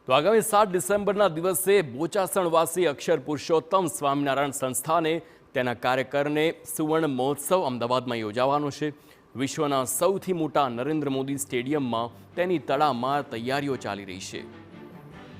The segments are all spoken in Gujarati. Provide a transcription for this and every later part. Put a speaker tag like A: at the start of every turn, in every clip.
A: તો આગામી 7 ડિસેમ્બરના દિવસે બોચાસણવાસી અક્ષર પુરુષોત્તમ સ્વામિનારાયણ સંસ્થાને તેના કાર્યકરને સુવર્ણ મહોત્સવ અમદાવાદમાં યોજાવાનો છે। વિશ્વના સૌથી મોટા નરેન્દ્ર મોદી સ્ટેડિયમમાં તેની તડામાર તૈયારીઓ ચાલી રહી છે।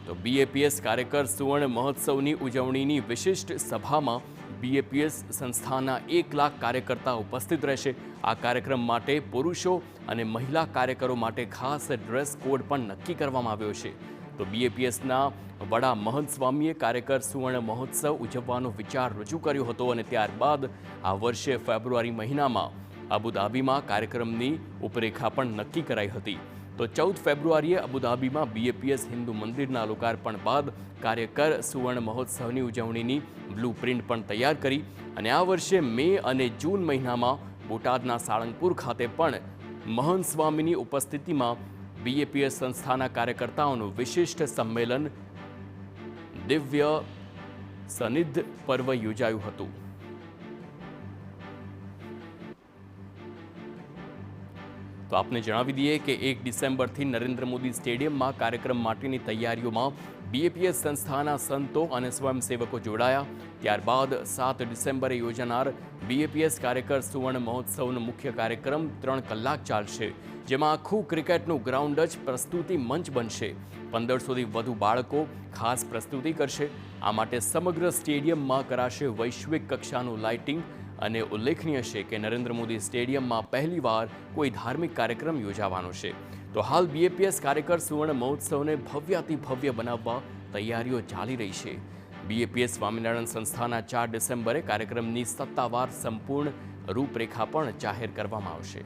A: તો બીએપીએસ કાર્યકર સુવર્ણ મહોત્સવની ઉજવણીની વિશિષ્ટ સભામાં બીએપીએસ સંસ્થાના 1 લાખ કાર્યકર્તા ઉપસ્થિત રહેશે। આ કાર્યક્રમ માટે પુરુષો અને મહિલા કાર્યકરો માટે ખાસ ડ્રેસ કોડ પણ નક્કી કરવામાં આવ્યો છે। તો બીએપીએસના વડા મહંત સ્વામીએ કાર્યકર સુવર્ણ મહોત્સવ ઉજવવાનો વિચાર રજૂ કર્યો હતો અને ત્યારબાદ આ વર્ષે ફેબ્રુઆરી મહિનામાં અબુધાબીમાં કાર્યક્રમની રૂપરેખા પણ નક્કી કરાઈ હતી। તો 14 ફેબ્રુઆરીએ અબુધાબીમાં બીએપીએસ હિન્દુ મંદિરના લોકાર્પણ બાદ કાર્યકર સુવર્ણ મહોત્સવની ઉજવણીની બ્લુપ્રિન્ટ પણ તૈયાર કરી અને આ વર્ષે મે અને જૂન મહિનામાં બોટાદના સાળંગપુર ખાતે પણ મહંત સ્વામીની ઉપસ્થિતિમાં બીએપીએસ સંસ્થાના કાર્યકર્તાઓનું વિશિષ્ટ સંમેલન દિવ્ય સનિધ પર્વ યોજાયું હતું। તો આપને જણાવી દઈએ કે 1 ડિસેમ્બરથી નરેન્દ્ર મોદી સ્ટેડિયમમાં કાર્યક્રમ માટેની તૈયારીઓમાં બીએપીએસ સંસ્થાના સંતો અને સ્વયંસેવકો જોડાયા। ત્યારબાદ 7 ડિસેમ્બરે યોજાનાર બીએપીએસ કાર્યકર સુવર્ણ મહોત્સવનો મુખ્ય કાર્યક્રમ 3 કલાક ચાલશે, જેમાં આખું ક્રિકેટનું ગ્રાઉન્ડ જ પ્રસ્તુતિ મંચ બનશે। 1500થી વધુ બાળકો ખાસ પ્રસ્તુતિ કરશે। આ માટે સમગ્ર સ્ટેડિયમમાં કરાશે વૈશ્વિક કક્ષાનું લાઇટિંગ અને ઉલ્લેખનીય છે કે નરેન્દ્ર મોદી સ્ટેડિયમમાં પહેલીવાર કોઈ ધાર્મિક કાર્યક્રમ યોજાવાનો છે। તો હાલ બીએપીએસ કાર્યકર સુવર્ણ મહોત્સવને ભવ્યાતિ ભવ્ય બનાવવા તૈયારીઓ ચાલી રહી છે। બીએપીએસ સ્વામિનારાયણ સંસ્થાના 4 ડિસેમ્બરે કાર્યક્રમની સત્તાવાર સંપૂર્ણ રૂપરેખા પણ જાહેર કરવામાં આવશે।